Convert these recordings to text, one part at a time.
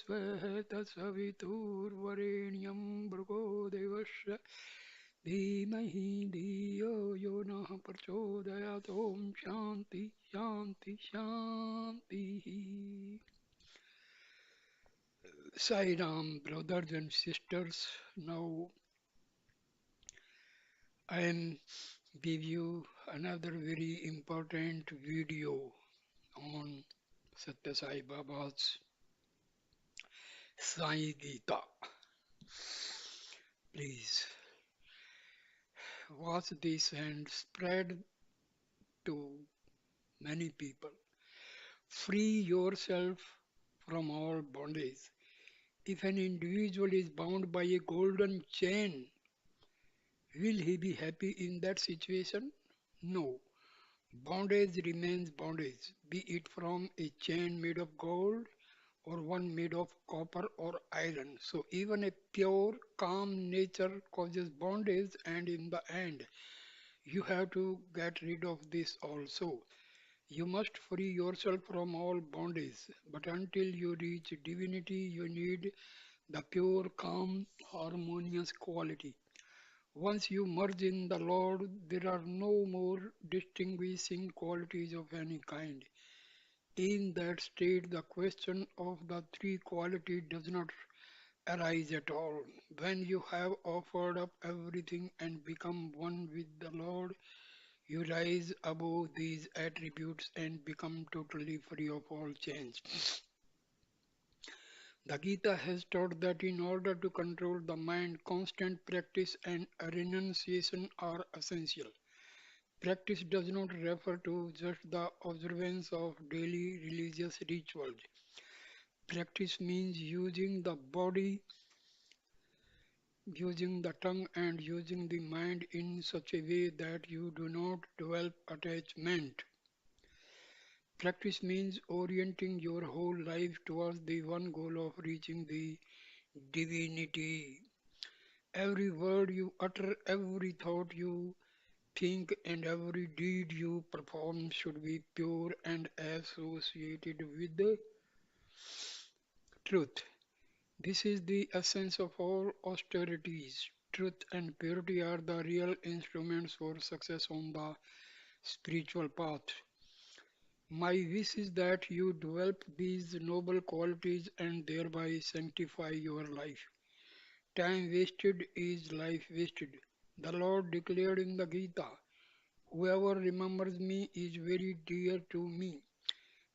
तत्सवितुर्वरेण्यं भृगो देवस्य धीमहि धियो यो नः प्रचोदयात् ॐ शान्ति शान्ति शान्तिः. Sai Ram, brothers and sisters. Now I am give you another very important video on Sathya Sai Baba's Sai Gita. Please watch this and spread to many people. Free yourself from all bondage. If an individual is bound by a golden chain, will he be happy in that situation? No. Bondage remains bondage, be it from a chain made of gold or one made of copper or iron. So even a pure, calm nature causes bondage, and in the end, you have to get rid of this also. You must free yourself from all bondage, but until you reach divinity, you need the pure, calm, harmonious quality. Once you merge in the Lord, there are no more distinguishing qualities of any kind. In that state, the question of the three qualities does not arise at all. When you have offered up everything and become one with the Lord, you rise above these attributes and become totally free of all change. The Gita has taught that in order to control the mind, constant practice and renunciation are essential. Practice does not refer to just the observance of daily religious rituals. Practice means using the body, using the tongue, and using the mind in such a way that you do not develop attachment. Practice means orienting your whole life towards the one goal of reaching the divinity. Every word you utter, every thought you think, and every deed you perform should be pure and associated with the truth. This is the essence of all austerities. Truth and purity are the real instruments for success on the spiritual path. My wish is that you develop these noble qualities and thereby sanctify your life. Time wasted is life wasted. The Lord declared in the Gita, whoever remembers me is very dear to me.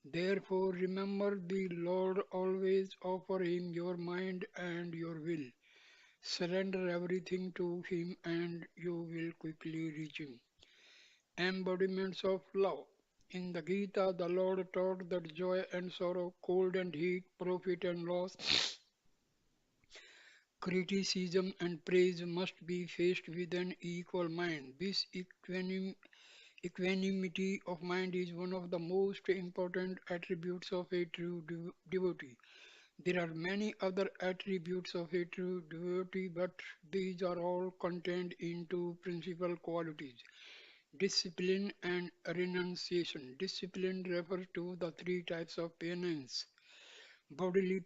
Therefore, remember the Lord always, offer Him your mind and your will. Surrender everything to Him and you will quickly reach Him. Embodiments of love. In the Gita, the Lord taught that joy and sorrow, cold and heat, profit and loss, criticism and praise must be faced with an equal mind. This equanimity of mind is one of the most important attributes of a true devotee. There are many other attributes of a true devotee, but these are all contained into principal qualities. Discipline and renunciation. Discipline refers to the three types of penance: bodily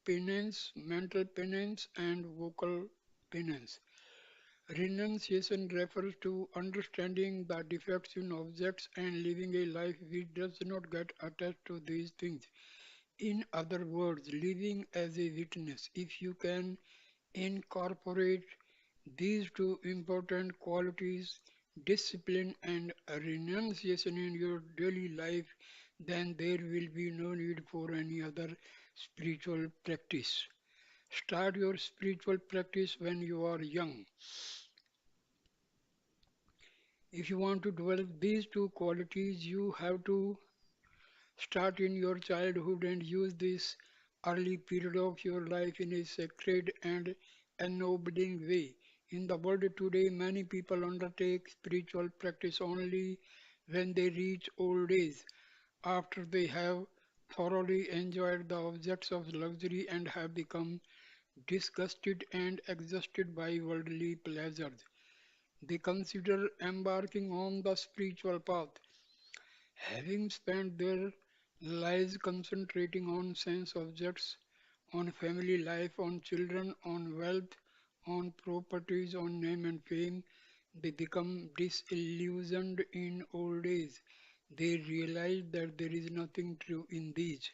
penance, mental penance, and vocal penance. Renunciation refers to understanding the defects in objects and living a life which does not get attached to these things. In other words, living as a witness. If you can incorporate these two important qualities, discipline and renunciation, in your daily life, then there will be no need for any other spiritual practice. Start your spiritual practice when you are young. If you want to develop these two qualities, you have to start in your childhood and use this early period of your life in a sacred and ennobling way. In the world today, many people undertake spiritual practice only when they reach old age, after they have thoroughly enjoyed the objects of luxury and have become disgusted and exhausted by worldly pleasures. They consider embarking on the spiritual path, having spent their lives concentrating on sense objects. on family life, on children, on wealth, on properties, on name and fame. They become disillusioned in old age. They realize that there is nothing true in these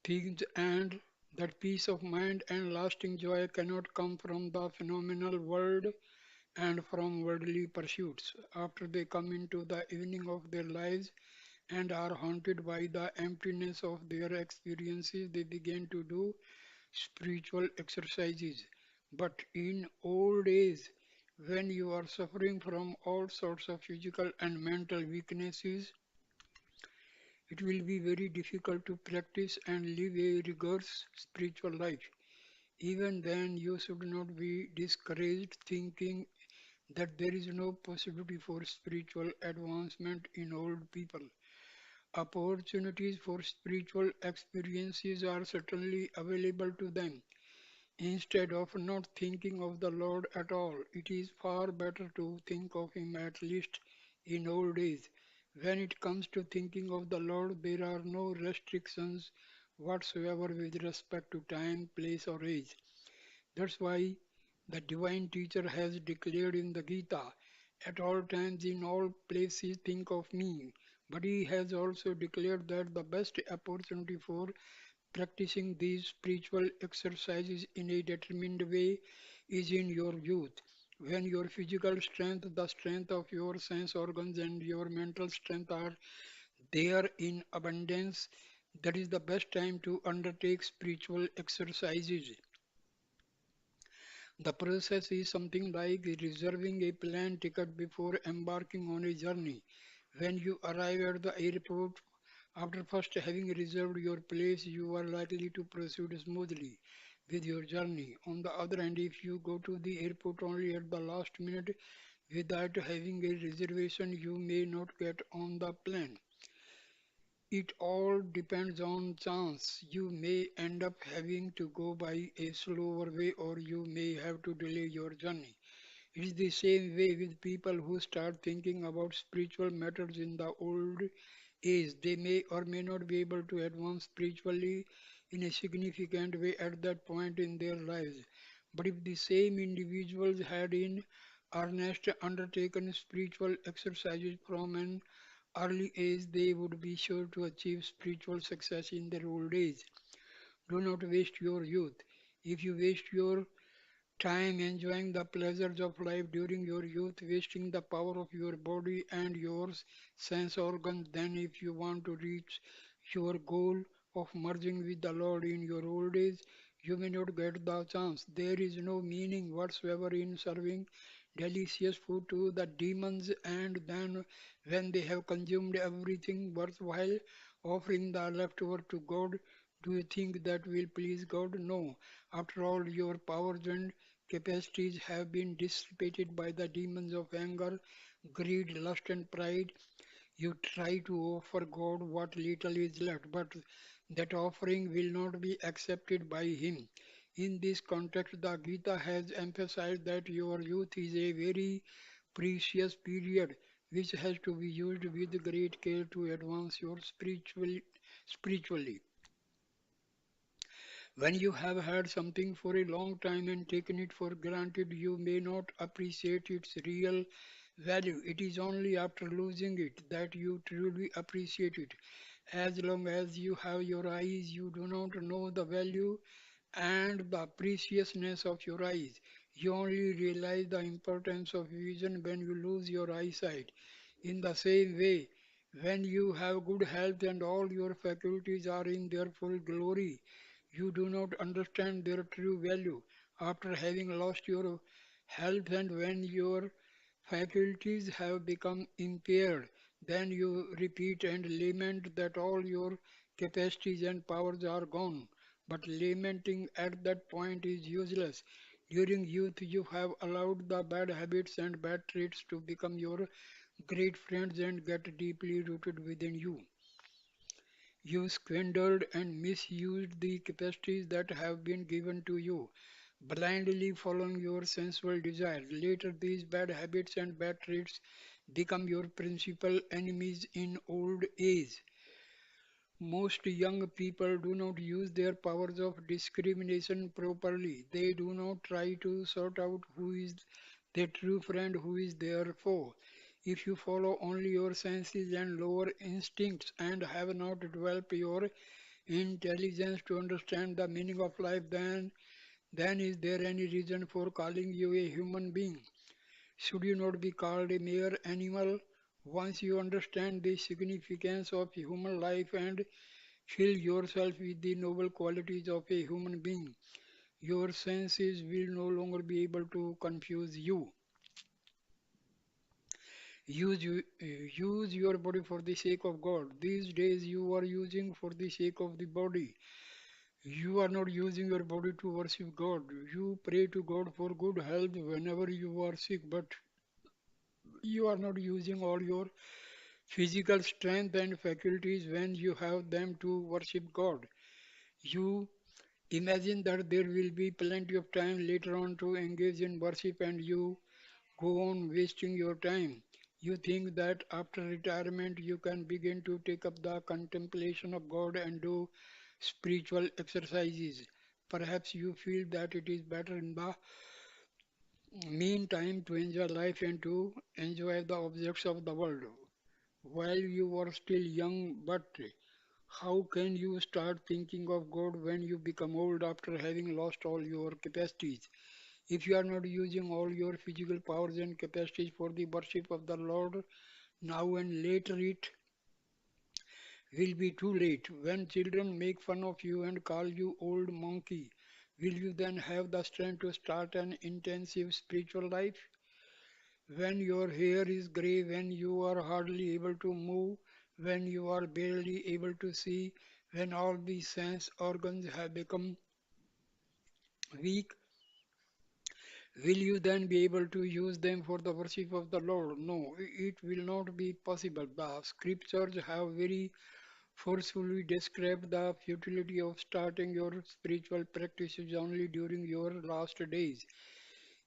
things and that peace of mind and lasting joy cannot come from the phenomenal world and from worldly pursuits. After they come into the evening of their lives and are haunted by the emptiness of their experiences, they begin to do spiritual exercises. But in old age, when you are suffering from all sorts of physical and mental weaknesses, it will be very difficult to practice and live a rigorous spiritual life. Even then, you should not be discouraged thinking that there is no possibility for spiritual advancement in old people. Opportunities for spiritual experiences are certainly available to them. Instead of not thinking of the Lord at all, it is far better to think of Him at least in old age. When it comes to thinking of the Lord, there are no restrictions whatsoever with respect to time, place, or age. That's why the divine teacher has declared in the Gita, at all times, in all places, think of me. But he has also declared that the best opportunity for practicing these spiritual exercises in a determined way is in your youth. When your physical strength, the strength of your sense organs, and your mental strength are there in abundance, that is the best time to undertake spiritual exercises. The process is something like reserving a plane ticket before embarking on a journey. When you arrive at the airport, after first having reserved your place, you are likely to proceed smoothly with your journey. On the other hand, if you go to the airport only at the last minute without having a reservation, you may not get on the plane. It all depends on chance. You may end up having to go by a slower way or you may have to delay your journey. It is the same way with people who start thinking about spiritual matters in the old age. They may or may not be able to advance spiritually in a significant way at that point in their lives. But if the same individuals had in earnest undertaken spiritual exercises from an early age, they would be sure to achieve spiritual success in their old age. Do not waste your youth. If you waste your time enjoying the pleasures of life during your youth, wasting the power of your body and your sense organs, then if you want to reach your goal of merging with the Lord in your old age, you may not get the chance. There is no meaning whatsoever in serving delicious food to the demons, and then when they have consumed everything worthwhile, offering the leftover to God. Do you think that will please God? No. After all, your powers and capacities have been dissipated by the demons of anger, greed, lust, and pride. You try to offer God what little is left, but that offering will not be accepted by Him. In this context, the Gita has emphasized that your youth is a very precious period which has to be used with great care to advance your spiritually. When you have had something for a long time and taken it for granted, you may not appreciate its real value. It is only after losing it that you truly appreciate it. As long as you have your eyes, you do not know the value and the preciousness of your eyes. You only realize the importance of vision when you lose your eyesight. In the same way, when you have good health and all your faculties are in their full glory, you do not understand their true value. After having lost your health and when your faculties have become impaired, then you repeat and lament that all your capacities and powers are gone. But lamenting at that point is useless. During youth, you have allowed the bad habits and bad traits to become your great friends and get deeply rooted within you. You squandered and misused the capacities that have been given to you, blindly following your sensual desires. Later, these bad habits and bad traits become your principal enemies in old age. Most young people do not use their powers of discrimination properly. They do not try to sort out who is their true friend, who is their foe. If you follow only your senses and lower instincts and have not developed your intelligence to understand the meaning of life, then is there any reason for calling you a human being? Should you not be called a mere animal? Once you understand the significance of human life and fill yourself with the noble qualities of a human being, your senses will no longer be able to confuse you. Use your body for the sake of God. These days you are using for the sake of the body. You are not using your body to worship God. You pray to God for good health whenever you are sick, but you are not using all your physical strength and faculties when you have them to worship God. You imagine that there will be plenty of time later on to engage in worship and you go on wasting your time. You think that after retirement you can begin to take up the contemplation of God and do spiritual exercises. Perhaps you feel that it is better in the meantime to enjoy life and to enjoy the objects of the world while you are still young, but how can you start thinking of God when you become old after having lost all your capacities? If you are not using all your physical powers and capacities for the worship of the Lord now and later, it will be too late. When children make fun of you and call you old monkey, will you then have the strength to start an intensive spiritual life? When your hair is grey, when you are hardly able to move, when you are barely able to see, when all the sense organs have become weak, will you then be able to use them for the worship of the Lord? No, it will not be possible. The scriptures have very forcefully described the futility of starting your spiritual practices only during your last days.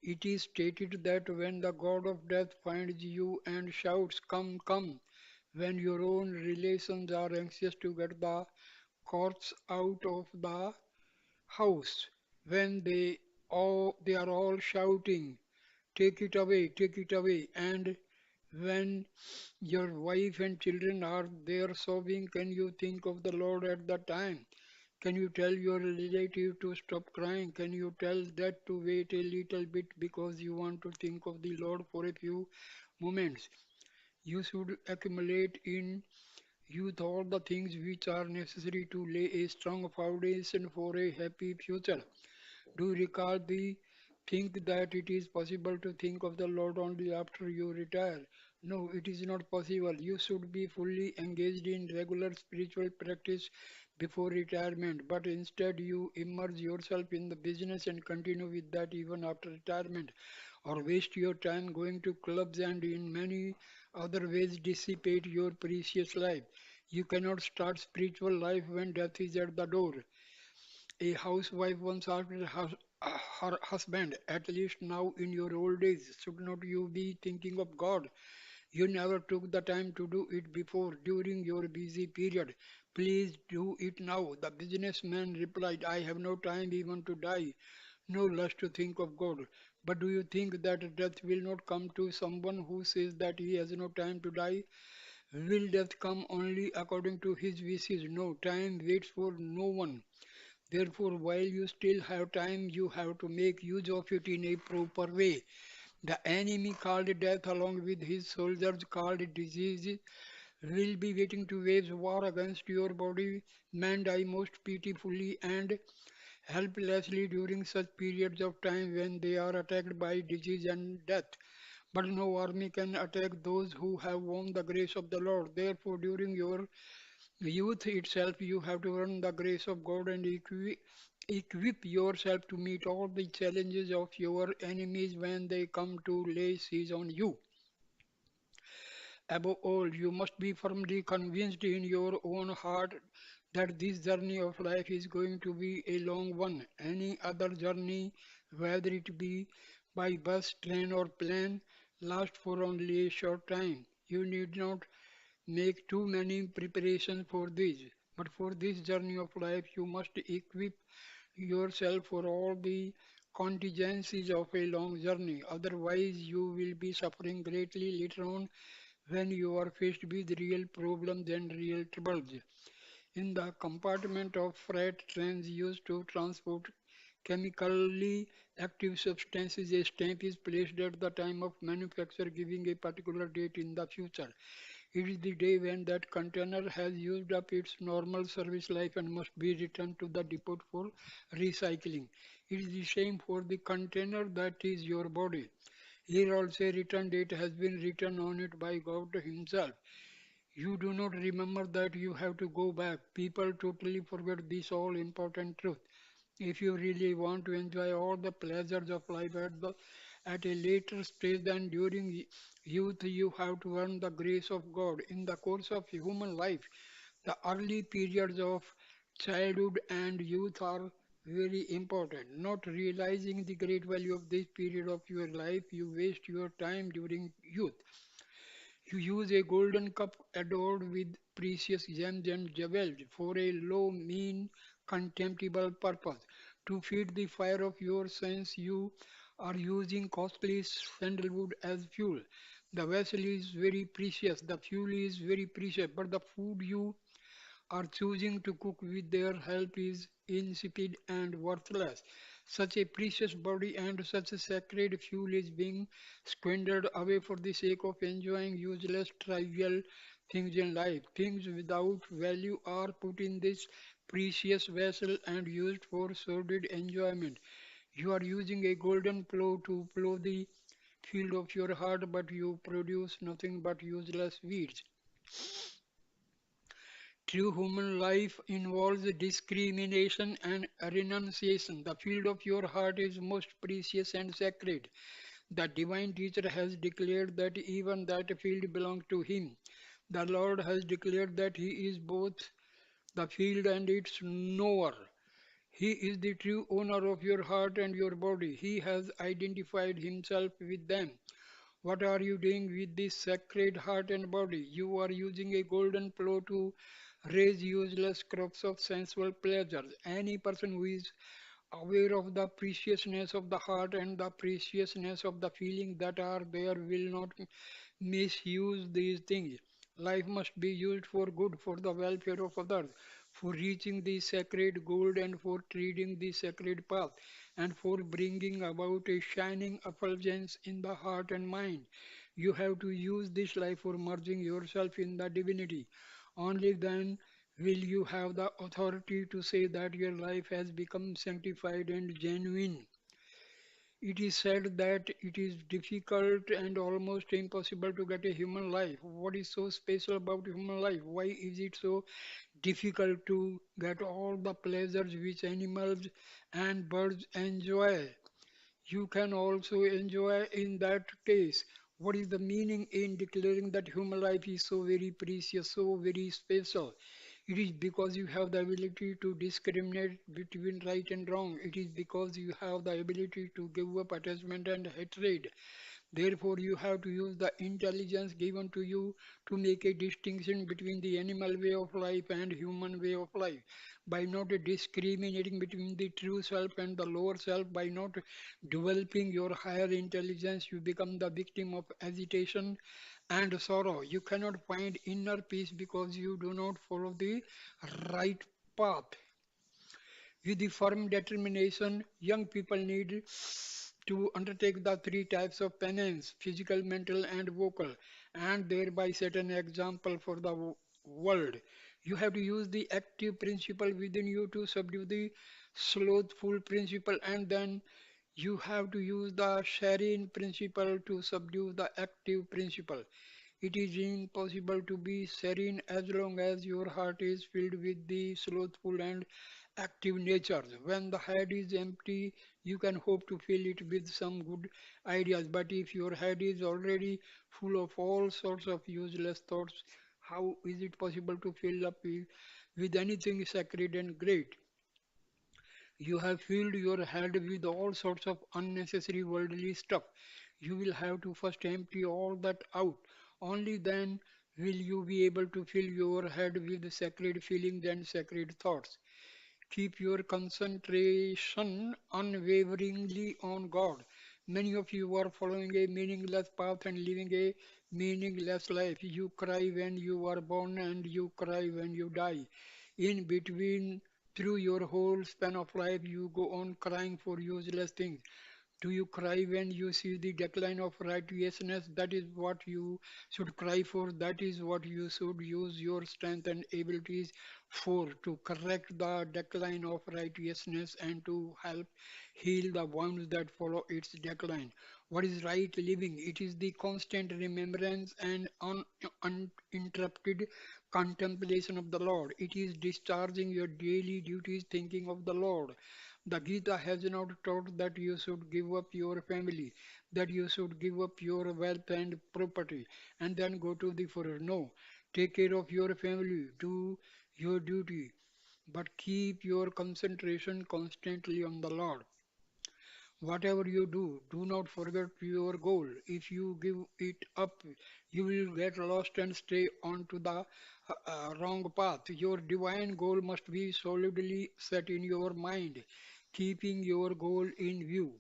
It is stated that when the God of death finds you and shouts, "Come, come," when your own relations are anxious to get the corpse out of the house, when they are all shouting, take it away," and when your wife and children are there sobbing, can you think of the Lord at that time? Can you tell your relative to stop crying? Can you tell that to wait a little bit because you want to think of the Lord for a few moments? You should accumulate in youth all the things which are necessary to lay a strong foundation for a happy future. Do you recall the think that it is possible to think of the Lord only after you retire? No, it is not possible. You should be fully engaged in regular spiritual practice before retirement, but instead you immerse yourself in the business and continue with that even after retirement, or waste your time going to clubs and in many other ways dissipate your precious life. You cannot start spiritual life when death is at the door. A housewife once asked her husband, "At least now in your old age, should not you be thinking of God? You never took the time to do it before during your busy period. Please do it now." The businessman replied, "I have no time even to die, no less to think of God." But do you think that death will not come to someone who says that he has no time to die? Will death come only according to his wishes? No, time waits for no one. Therefore, while you still have time, you have to make use of it in a proper way. The enemy called death, along with his soldiers called disease, will be waiting to wage war against your body. Men die most pitifully and helplessly during such periods of time when they are attacked by disease and death. But no army can attack those who have won the grace of the Lord. Therefore, during your youth itself, you have to earn the grace of God and equip yourself to meet all the challenges of your enemies when they come to lay siege on you. Above all, you must be firmly convinced in your own heart that this journey of life is going to be a long one. Any other journey, whether it be by bus, train, or plane, lasts for only a short time. You need not make too many preparations for this. But for this journey of life, you must equip yourself for all the contingencies of a long journey. Otherwise, you will be suffering greatly later on when you are faced with real problems and real troubles. In the compartment of freight trains used to transport chemically active substances, a stamp is placed at the time of manufacture giving a particular date in the future. It is the day when that container has used up its normal service life and must be returned to the depot for recycling. It is the same for the container that is your body. Here also a return date has been written on it by God Himself. You do not remember that you have to go back. People totally forget this all important truth. If you really want to enjoy all the pleasures of life at a later stage than during youth, you have to earn the grace of God. In the course of human life, the early periods of childhood and youth are very important. Not realizing the great value of this period of your life, you waste your time during youth. You use a golden cup adorned with precious gems and jewels for a low, mean, contemptible purpose. To feed the fire of your sense, you are using costly sandalwood as fuel. The vessel is very precious, the fuel is very precious, but the food you are choosing to cook with their help is insipid and worthless. Such a precious body and such a sacred fuel is being squandered away for the sake of enjoying useless, trivial things in life. Things without value are put in this precious vessel and used for sordid enjoyment. You are using a golden plow to plow the field of your heart, but you produce nothing but useless weeds. True human life involves discrimination and renunciation. The field of your heart is most precious and sacred. The divine teacher has declared that even that field belongs to him. The Lord has declared that he is both the field and its knower. He is the true owner of your heart and your body. He has identified himself with them. What are you doing with this sacred heart and body? You are using a golden plow to raise useless crops of sensual pleasures. Any person who is aware of the preciousness of the heart and the preciousness of the feeling that are there will not misuse these things. Life must be used for good, for the welfare of others, for reaching the sacred goal and for treading the sacred path, and for bringing about a shining effulgence in the heart and mind. You have to use this life for merging yourself in the divinity. Only then will you have the authority to say that your life has become sanctified and genuine. It is said that it is difficult and almost impossible to get a human life. What is so special about human life? Why is it so difficult to get all the pleasures which animals and birds enjoy? You can also enjoy in that case. What is the meaning in declaring that human life is so very precious, so very special? It is because you have the ability to discriminate between right and wrong. It is because you have the ability to give up attachment and hatred. Therefore, you have to use the intelligence given to you to make a distinction between the animal way of life and human way of life. By not discriminating between the true self and the lower self, by not developing your higher intelligence, you become the victim of agitation and sorrow. You cannot find inner peace because you do not follow the right path. With the firm determination, young people need to undertake the three types of penance physical, mental, and vocal and thereby set an example for the world. You have to use the active principle within you to subdue the slothful principle, and then you have to use the serene principle to subdue the active principle. It is impossible to be serene as long as your heart is filled with the slothful and active natures. When the head is empty, you can hope to fill it with some good ideas. But if your head is already full of all sorts of useless thoughts, how is it possible to fill up with anything sacred and great? You have filled your head with all sorts of unnecessary worldly stuff. You will have to first empty all that out. Only then Will you be able to fill your head with sacred feelings and sacred thoughts? Keep your concentration unwaveringly on God. Many of you are following a meaningless path and living a meaningless life. You cry when you are born and you cry when you die. In between, through your whole span of life, you go on crying for useless things. Do you cry when you see the decline of righteousness? That is what you should cry for. That is what you should use your strength and abilities for, to correct the decline of righteousness and to help heal the wounds that follow its decline. What is right living? It is the constant remembrance and uninterrupted contemplation of the Lord. It is discharging your daily duties, thinking of the Lord. The Gita has not taught that you should give up your family, that you should give up your wealth and property, and then go to the forest. No, take care of your family, do your duty, but keep your concentration constantly on the Lord. Whatever you do, do not forget your goal. If you give it up, you will get lost and stay onto the wrong path. Your divine goal must be solidly set in your mind, keeping your goal in view.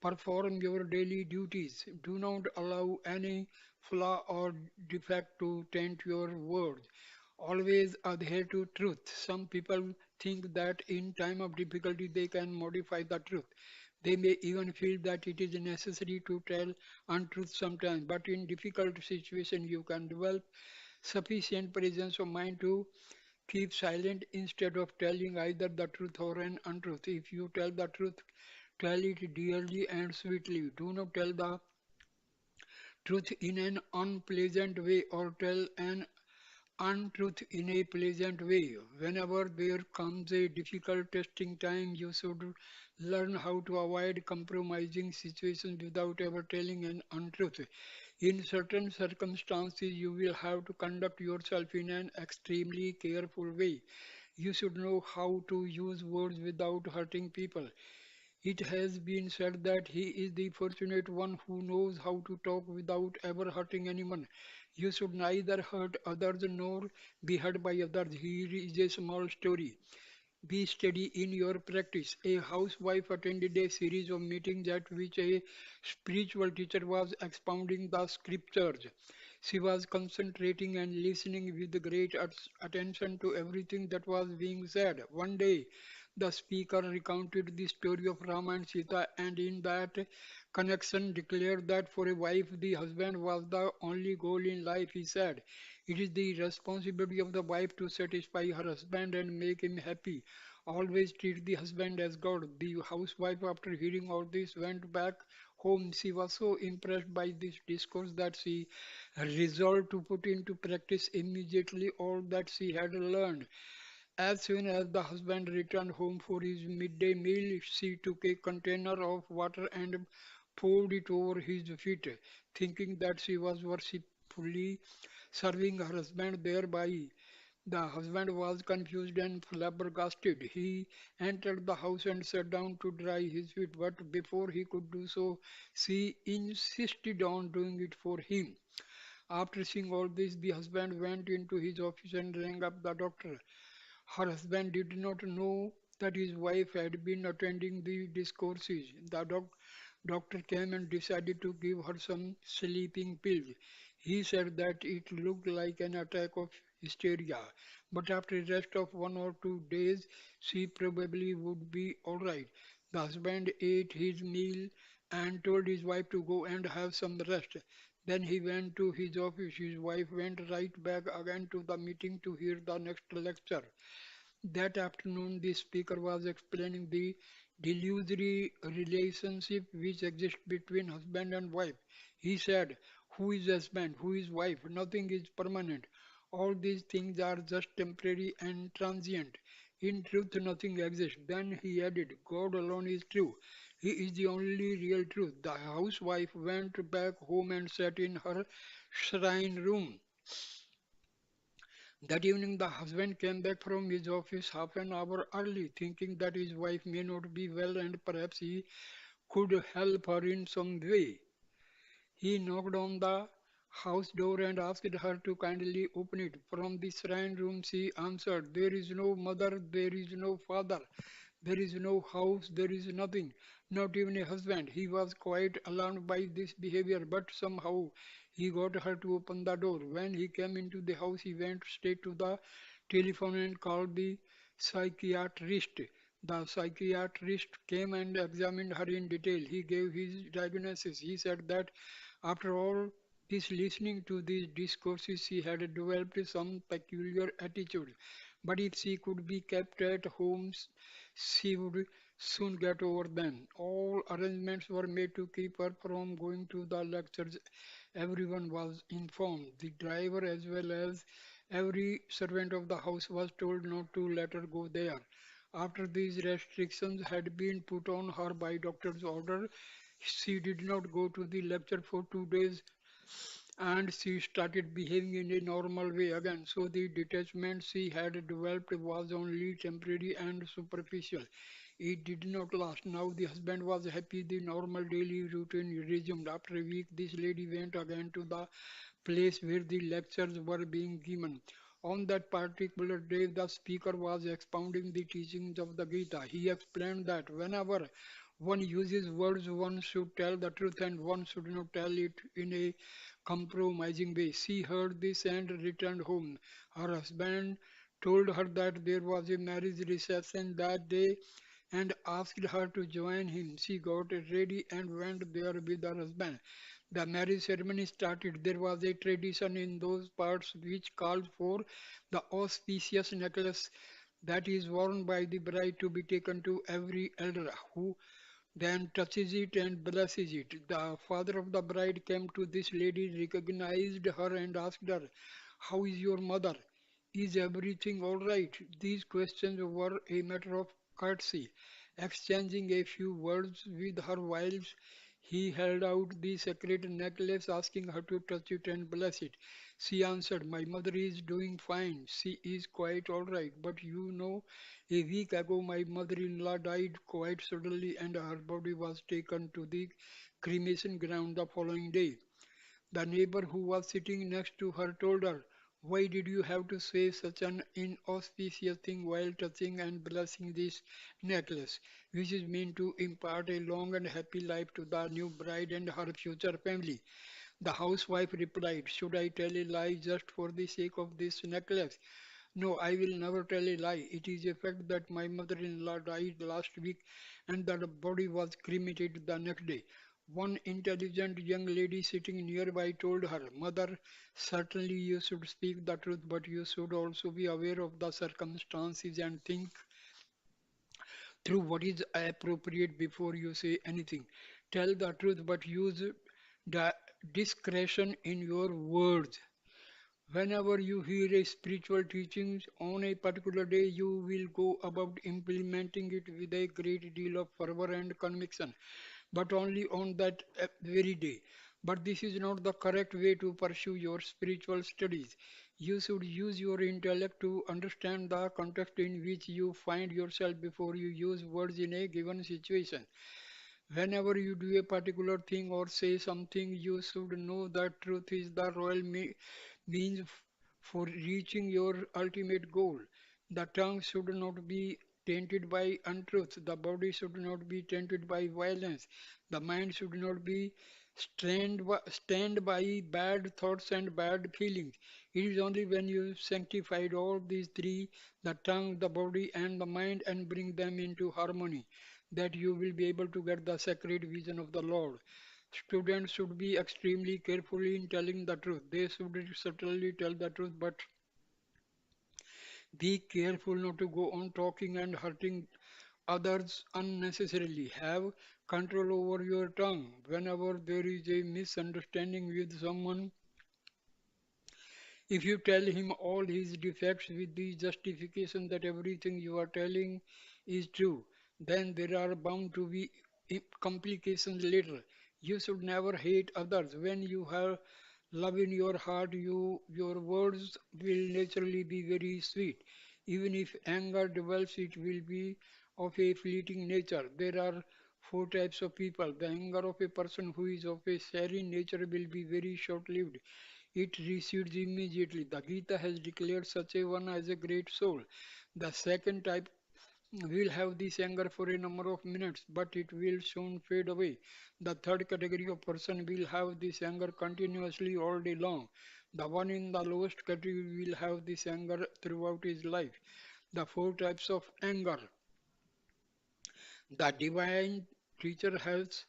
Perform your daily duties. Do not allow any flaw or defect to taint your words. Always adhere to truth. Some people think that in time of difficulty they can modify the truth. They may even feel that it is necessary to tell untruth sometimes, but in difficult situations you can develop sufficient presence of mind to keep silent instead of telling either the truth or an untruth. If you tell the truth, tell it dearly and sweetly. Do not tell the truth in an unpleasant way or tell an untruth in a pleasant way. Whenever there comes a difficult testing time, you should learn how to avoid compromising situations without ever telling an untruth. In certain circumstances, you will have to conduct yourself in an extremely careful way. You should know how to use words without hurting people. It has been said that he is the fortunate one who knows how to talk without ever hurting anyone. You should neither hurt others nor be hurt by others. Here is a small story. Be steady in your practice. A housewife attended a series of meetings at which a spiritual teacher was expounding the scriptures. She was concentrating and listening with great attention to everything that was being said. One day, the speaker recounted the story of Rama and Sita, and in that connection declared that for a wife, the husband was the only goal in life. He said, "It is the responsibility of the wife to satisfy her husband and make him happy. Always treat the husband as God." The housewife, after hearing all this, went back home. She was so impressed by this discourse that she resolved to put into practice immediately all that she had learned. As soon as the husband returned home for his midday meal, she took a container of water and poured it over his feet, thinking that she was worshipfully serving her husband thereby. The husband was confused and flabbergasted. He entered the house and sat down to dry his feet, but before he could do so, she insisted on doing it for him. After seeing all this, the husband went into his office and rang up the doctor. Her husband did not know that his wife had been attending the discourses. The doctor came and decided to give her some sleeping pills. He said that it looked like an attack of hysteria, but after a rest of 1 or 2 days, she probably would be all right. The husband ate his meal and told his wife to go and have some rest. Then he went to his office. His wife went right back again to the meeting to hear the next lecture. That afternoon, the speaker was explaining the delusory relationship which exists between husband and wife. He said, "Who is husband? Who is wife? Nothing is permanent. All these things are just temporary and transient. In truth, nothing exists." Then he added, "God alone is true. He is the only real truth." The housewife went back home and sat in her shrine room. That evening, the husband came back from his office half an hour early, thinking that his wife may not be well and perhaps he could help her in some way. He knocked on the house door and asked her to kindly open it. From the shrine room she answered, "There is no mother, there is no father, there is no house, there is nothing, not even a husband." He was quite alarmed by this behavior, but somehow he got her to open the door. When he came into the house, he went straight to the telephone and called the psychiatrist. The psychiatrist came and examined her in detail. He gave his diagnosis. He said that after all this listening to these discourses, she had developed some peculiar attitude. But if she could be kept at home, she would soon get over them. All arrangements were made to keep her from going to the lectures. Everyone was informed. The driver, as well as every servant of the house, was told not to let her go there. After these restrictions had been put on her by doctor's order, she did not go to the lecture for 2 days and she started behaving in a normal way again. So the detachment she had developed was only temporary and superficial. It did not last. Now the husband was happy. The normal daily routine resumed. After a week, this lady went again to the place where the lectures were being given. On that particular day, the speaker was expounding the teachings of the Gita. He explained that whenever one uses words, one should tell the truth and one should not tell it in a compromising way. She heard this and returned home. Her husband told her that there was a marriage reception that day and asked her to join him. She got ready and went there with her husband. The marriage ceremony started. There was a tradition in those parts which called for the auspicious necklace that is worn by the bride to be taken to every elder who then touches it and blesses it. The father of the bride came to this lady, recognized her, and asked her, "How is your mother? Is everything all right?" These questions were a matter of courtesy. Exchanging a few words with her whilst he held out the sacred necklace, asking her to touch it and bless it. She answered, "My mother is doing fine. She is quite all right. But you know, a week ago my mother-in-law died quite suddenly and her body was taken to the cremation ground the following day." The neighbor who was sitting next to her told her, "Why did you have to say such an inauspicious thing while touching and blessing this necklace, which is meant to impart a long and happy life to the new bride and her future family?" The housewife replied, "Should I tell a lie just for the sake of this necklace? No, I will never tell a lie. It is a fact that my mother-in-law died last week and that the body was cremated the next day." One intelligent young lady sitting nearby told her, "Mother, certainly you should speak the truth, but you should also be aware of the circumstances and think through what is appropriate before you say anything. Tell the truth, but use di- discretion in your words. Whenever you hear a spiritual teaching on a particular day, you will go about implementing it with a great deal of fervor and conviction, but only on that very day. But this is not the correct way to pursue your spiritual studies. You should use your intellect to understand the context in which you find yourself before you use words in a given situation. Whenever you do a particular thing or say something, you should know that truth is the means for reaching your ultimate goal. The tongue should not be tainted by untruth. The body should not be tainted by violence. The mind should not be stand by bad thoughts and bad feelings. It is only when you sanctified all these three, the tongue, the body, and the mind, and bring them into harmony, that you will be able to get the sacred vision of the Lord. Students should be extremely careful in telling the truth. They should certainly tell the truth, but be careful not to go on talking and hurting others unnecessarily. Have control over your tongue. Whenever there is a misunderstanding with someone, if you tell him all his defects with the justification that everything you are telling is true, then there are bound to be complications later. You should never hate others. When you have love in your heart, your words will naturally be very sweet. Even if anger develops, it will be of a fleeting nature. There are Four types of people. The anger of a person who is of a serene nature will be very short-lived. It recedes immediately. The Gita has declared such a one as a great soul. The second type will have this anger for a number of minutes, but it will soon fade away. The third category of person will have this anger continuously all day long. The one in the lowest category will have this anger throughout his life. The four types of anger. The divine teacher has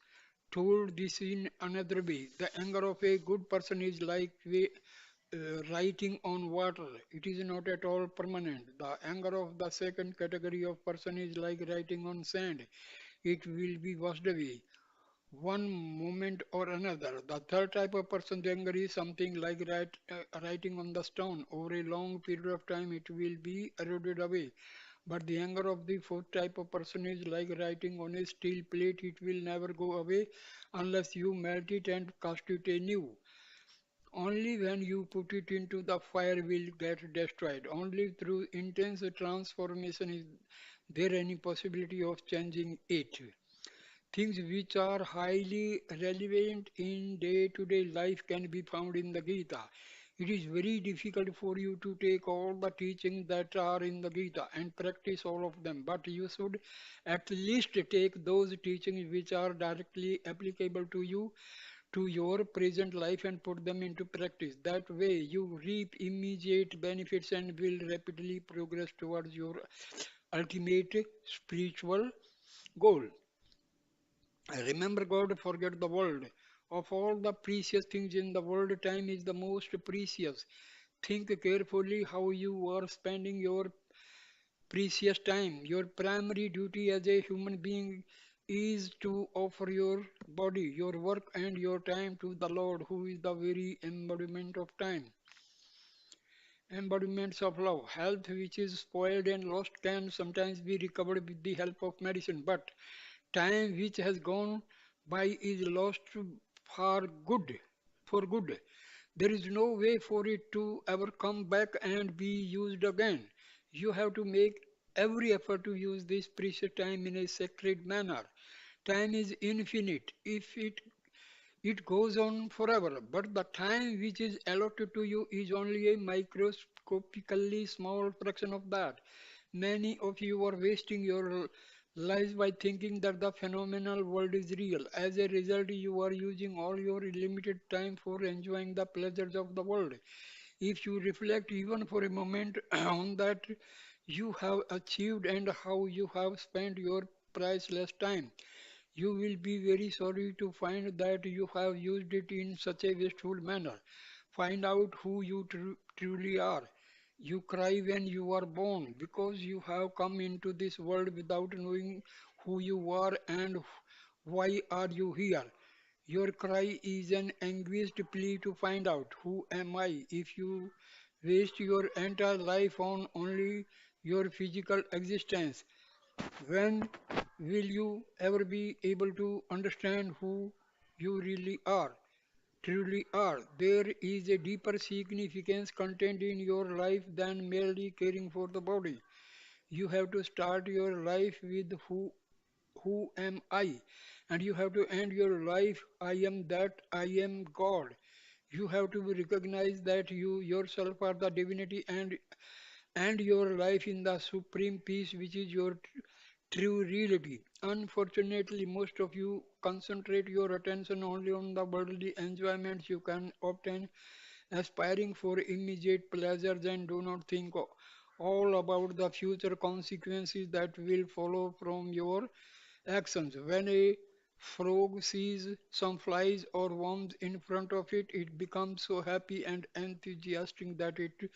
told this in another way. The anger of a good person is like writing on water. It is not at all permanent. The anger of the second category of person is like writing on sand. It will be washed away one moment or another. The third type of person, the anger is something like writing on the stone. Over a long period of time, it will be eroded away. But the anger of the fourth type of person is like writing on a steel plate. It will never go away unless you melt it and cast it anew. Only when you put it into the fire will get destroyed. Only through intense transformation is there any possibility of changing it. Things which are highly relevant in day-to-day life can be found in the Gita. It is very difficult for you to take all the teachings that are in the Gita and practice all of them, but you should at least take those teachings which are directly applicable to you, to your present life, and put them into practice. That way, you reap immediate benefits and will rapidly progress towards your ultimate spiritual goal. Remember God, forget the world. Of all the precious things in the world, time is the most precious. Think carefully how you are spending your precious time. Your primary duty as a human being is to offer your body, your work, and your time to the Lord, who is the very embodiment of time. Embodiments of love. Health which is spoiled and lost can sometimes be recovered with the help of medicine, but time which has gone by is lost for good. For good. There is no way for it to ever come back and be used again. You have to make every effort to use this precious time in a sacred manner. Time is infinite. If it goes on forever, but the time which is allotted to you is only a microscopically small fraction of that. Many of you are wasting your lives by thinking that the phenomenal world is real. As a result, you are using all your limited time for enjoying the pleasures of the world. If you reflect even for a moment on that you have achieved and how you have spent your priceless time, you will be very sorry to find that you have used it in such a wasteful manner. Find out who you truly are. You cry when you are born because you have come into this world without knowing who you are and why are you here. Your cry is an anguished plea to find out who am I. If you waste your entire life on only your physical existence, when will you ever be able to understand who you really are, truly are? There is a deeper significance contained in your life than merely caring for the body. You have to start your life with who am I? And you have to end your life, I am that, I am God. You have to recognize that you yourself are the divinity and your life in the supreme peace which is your true reality. Unfortunately, most of you concentrate your attention only on the worldly enjoyments you can obtain, aspiring for immediate pleasures, and do not think all about the future consequences that will follow from your actions. When a frog sees some flies or worms in front of it, it becomes so happy and enthusiastic that it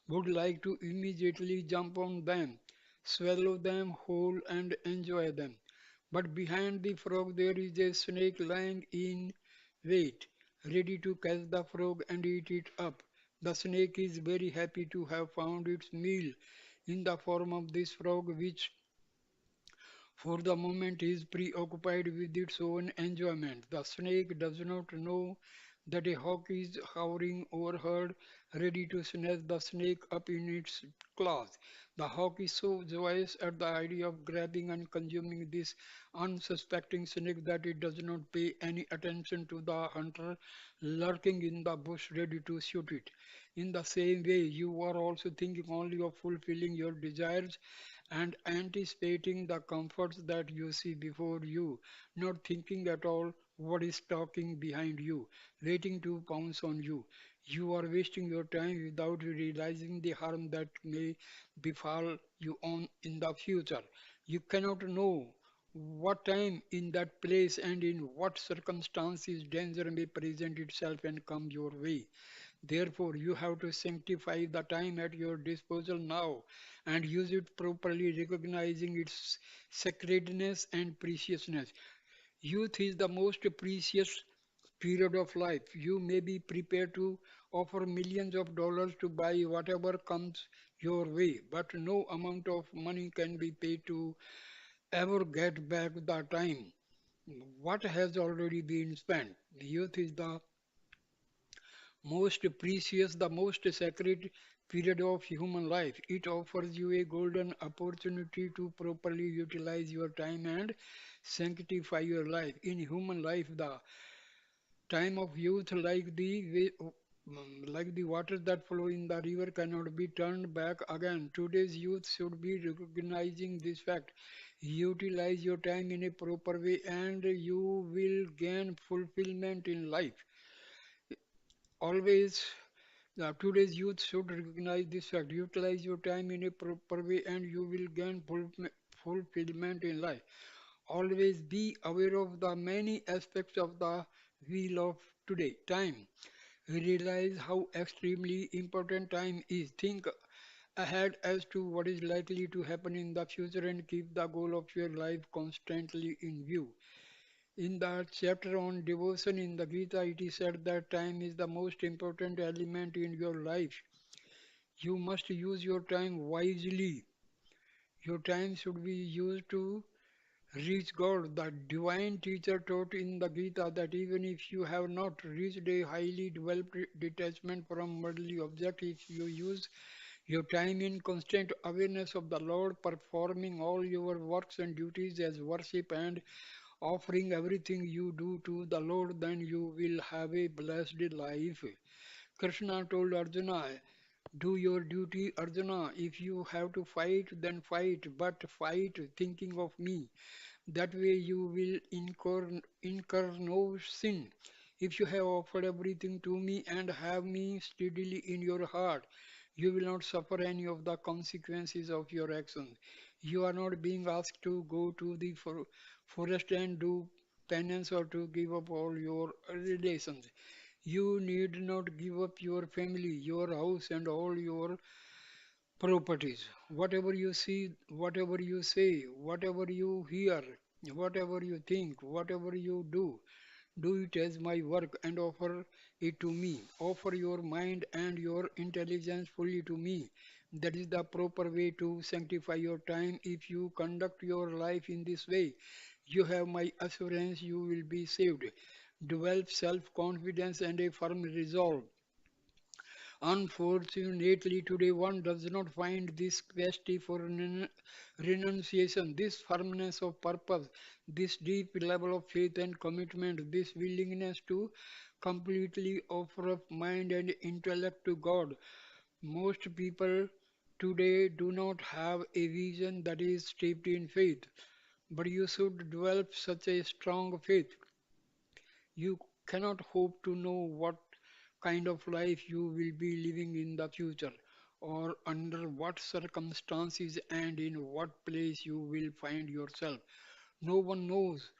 would like to immediately jump on them, swallow them whole, and enjoy them. But behind the frog there is a snake lying in wait, ready to catch the frog and eat it up. The snake is very happy to have found its meal in the form of this frog, which for the moment is preoccupied with its own enjoyment. The snake does not know that a hawk is hovering overhead ready to snatch the snake up in its claws. The hawk is so joyous at the idea of grabbing and consuming this unsuspecting snake that it does not pay any attention to the hunter lurking in the bush ready to shoot it. In the same way, you are also thinking only of fulfilling your desires and anticipating the comforts that you see before you, not thinking at all what is stalking behind you, waiting to pounce on you. You are wasting your time without realizing the harm that may befall you on in the future. You cannot know what time, in that place, and in what circumstances danger may present itself and come your way. Therefore, you have to sanctify the time at your disposal now and use it properly, recognizing its sacredness and preciousness. Youth is the most precious period of life. You may be prepared to offer millions of dollars to buy whatever comes your way, but no amount of money can be paid to ever get back the time what has already been spent. Youth is the most precious, the most sacred period of human life. It offers you a golden opportunity to properly utilize your time and sanctify your life. In human life, the time of youth, like the water that flow in the river, cannot be turned back again. Today's youth should be recognizing this fact. Utilize your time in a proper way, and you will gain fulfillment in life. Always today's youth should recognize this fact. Utilize your time in a proper way and you will gain fulfillment in life. Always be aware of the many aspects of the wheel of today. Time. Realize how extremely important time is. Think ahead as to what is likely to happen in the future and keep the goal of your life constantly in view. In the chapter on devotion in the Gita, it is said that time is the most important element in your life. You must use your time wisely. Your time should be used to reach God. The divine teacher taught in the Gita that even if you have not reached a highly developed detachment from worldly objects, if you use your time in constant awareness of the Lord, performing all your works and duties as worship and offering everything you do to the Lord, then you will have a blessed life. Krishna told Arjuna, do your duty, Arjuna. If you have to fight, then fight, but fight thinking of me. That way you will incur no sin. If you have offered everything to me and have me steadily in your heart, you will not suffer any of the consequences of your actions. You are not being asked to go to the forest and do penance or to give up all your relations. You need not give up your family, your house, and all your properties. Whatever you see, whatever you say, whatever you hear, whatever you think, whatever you do it as my work and offer it to me. Offer your mind and your intelligence fully to me. That is the proper way to sanctify your time. If you conduct your life in this way, you have my assurance you will be saved. Develop self confidence and a firm resolve. Unfortunately, today one does not find this capacity for renunciation, this firmness of purpose, this deep level of faith and commitment, this willingness to completely offer up mind and intellect to God. Most people today do not have a vision that is steeped in faith, but you should develop such a strong faith you cannot hope to know what kind of life you will be living in the future, or under what circumstances and in what place you will find yourself. No one knows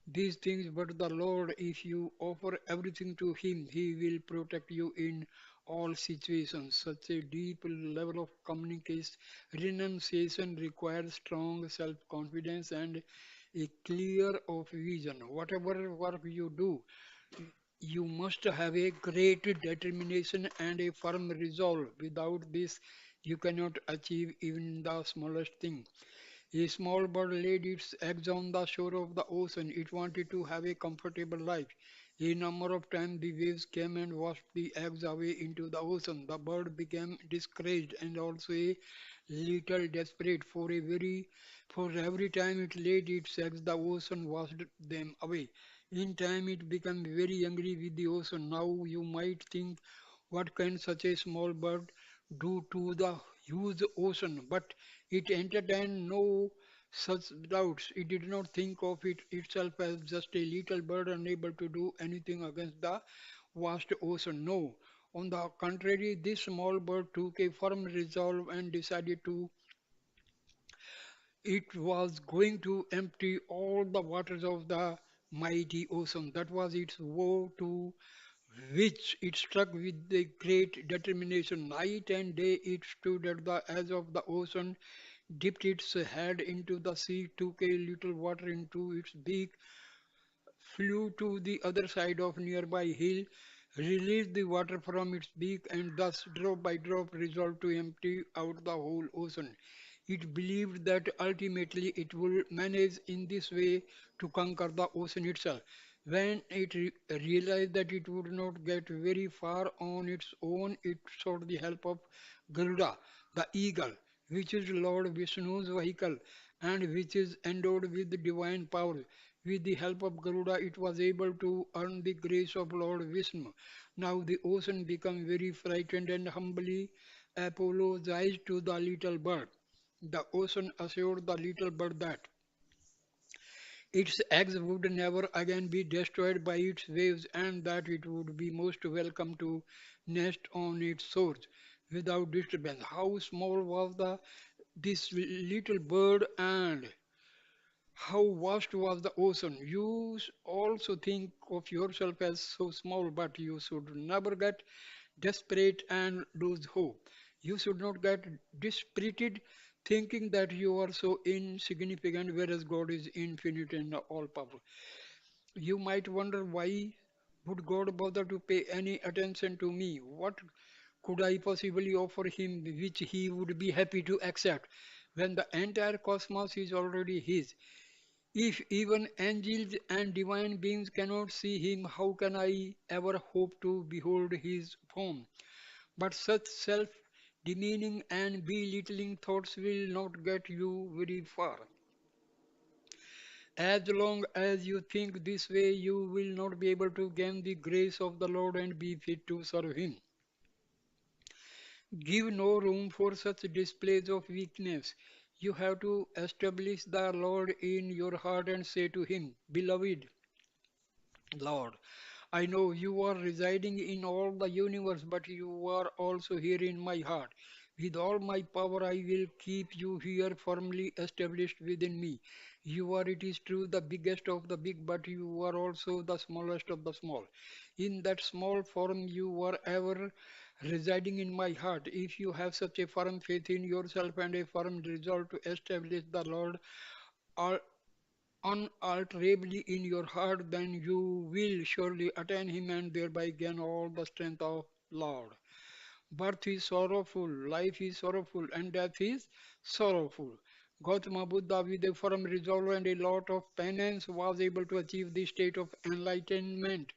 these things but the Lord. If you offer everything to Him, He will protect you in all situations. Such a deep level of communication, renunciation requires strong self confidence and a clear of vision. Whatever work you do, you must have a great determination and a firm resolve. Without this, you cannot achieve even the smallest thing. A small bird laid its eggs on the shore of the ocean. It wanted to have a comfortable life. A number of times the waves came and washed the eggs away into the ocean. The bird became discouraged and also a little desperate. For every time it laid its eggs, the ocean washed them away. In time it became very angry with the ocean. Now you might think, what can such a small bird do to the huge ocean? But it entertained no such doubts. It did not think of it itself as just a little bird unable to do anything against the vast ocean. No. On the contrary, this small bird took a firm resolve and decided to it was going to empty all the waters of the mighty ocean. That was its vow to which it struck with a great determination. Night and day it stood at the edge of the ocean, dipped its head into the sea, took a little water into its beak, flew to the other side of nearby hill, released the water from its beak, and thus drop by drop resolved to empty out the whole ocean. It believed that ultimately it would manage in this way to conquer the ocean itself. When it realized that it would not get very far on its own, it sought the help of Garuda, the eagle, which is Lord Vishnu's vehicle and which is endowed with divine power. With the help of Garuda, it was able to earn the grace of Lord Vishnu. Now the ocean became very frightened and humbly apologized to the little bird. The ocean assured the little bird that its eggs would never again be destroyed by its waves and that it would be most welcome to nest on its shores without disturbance. How small was this little bird and how vast was the ocean. You also think of yourself as so small, but you should never get desperate and lose hope. You should not get dispirited thinking that you are so insignificant, whereas God is infinite and all powerful. You might wonder, why would God bother to pay any attention to me? What could I possibly offer him which he would be happy to accept when the entire cosmos is already his? If even angels and divine beings cannot see him, how can I ever hope to behold his form? But such self demeaning and belittling thoughts will not get you very far. As long as you think this way, you will not be able to gain the grace of the Lord and be fit to serve him. Give no room for such displays of weakness. You have to establish the Lord in your heart and say to him, Beloved Lord, I know you are residing in all the universe, but you are also here in my heart. With all my power, I will keep you here firmly established within me. You are, it is true, the biggest of the big, but you are also the smallest of the small. In that small form, you are ever residing in my heart. If you have such a firm faith in yourself and a firm resolve to establish the Lord unalterably in your heart, then you will surely attain him and thereby gain all the strength of Lord. Birth is sorrowful, life is sorrowful, and death is sorrowful. Gautama Buddha, with a firm resolve and a lot of penance, was able to achieve the state of enlightenment.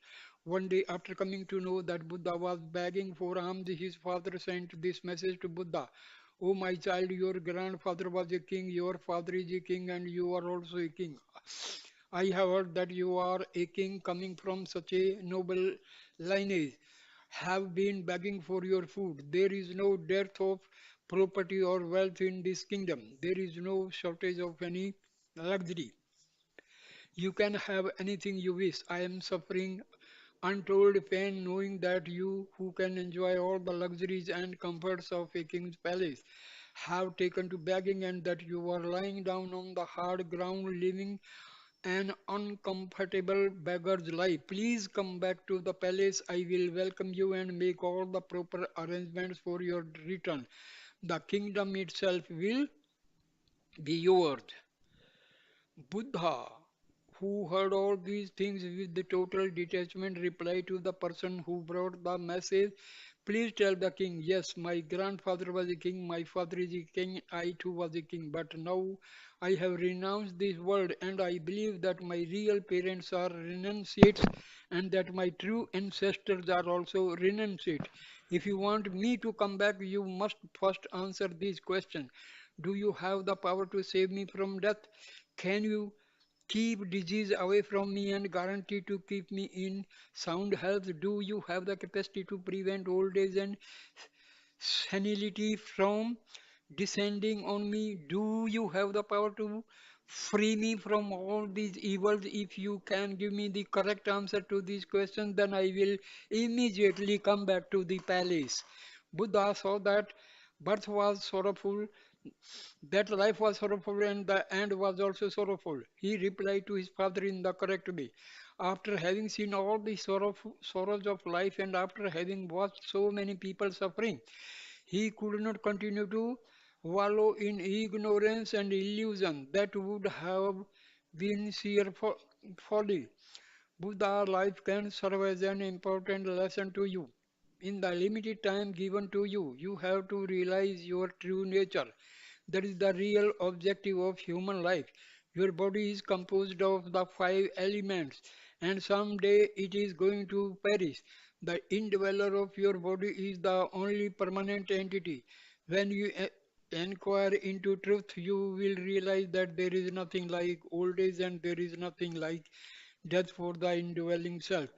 One day, after coming to know that Buddha was begging for alms, his father sent this message to Buddha: "O my child, your grandfather was a king, your father is a king, and you are also a king. I have heard that you are a king coming from such a noble lineage, have been begging for your food. There is no dearth of property or wealth in this kingdom. There is no shortage of any luxury. You can have anything you wish. I am suffering untold pain knowing that you, who can enjoy all the luxuries and comforts of a king's palace, have taken to begging, and that you are lying down on the hard ground living an uncomfortable beggar's life. Please come back to the palace. I will welcome you and make all the proper arrangements for your return. The kingdom itself will be yours." Buddha, who heard all these things with the total detachment, replied to the person who brought the message, Please tell the king, yes, my grandfather was a king, my father is a king, I too was a king, but now I have renounced this world and I believe that my real parents are renunciates and that my true ancestors are also renunciates. If you want me to come back, you must first answer these questions. Do you have the power to save me from death? Can you keep disease away from me and guarantee to keep me in sound health? Do you have the capacity to prevent old age and senility from descending on me? Do you have the power to free me from all these evils? If you can give me the correct answer to these questions, then I will immediately come back to the palace. Buddha saw that birth was sorrowful, that life was sorrowful and the end was also sorrowful. He replied to his father in the correct way. After having seen all the sorrows of life and after having watched so many people suffering, he could not continue to wallow in ignorance and illusion. That would have been sheer folly. Buddha life can serve as an important lesson to you. In the limited time given to you, you have to realize your true nature. That is the real objective of human life. Your body is composed of the five elements, and someday it is going to perish. The indweller of your body is the only permanent entity. When you inquire into truth, you will realize that there is nothing like old age and there is nothing like death for the indwelling self.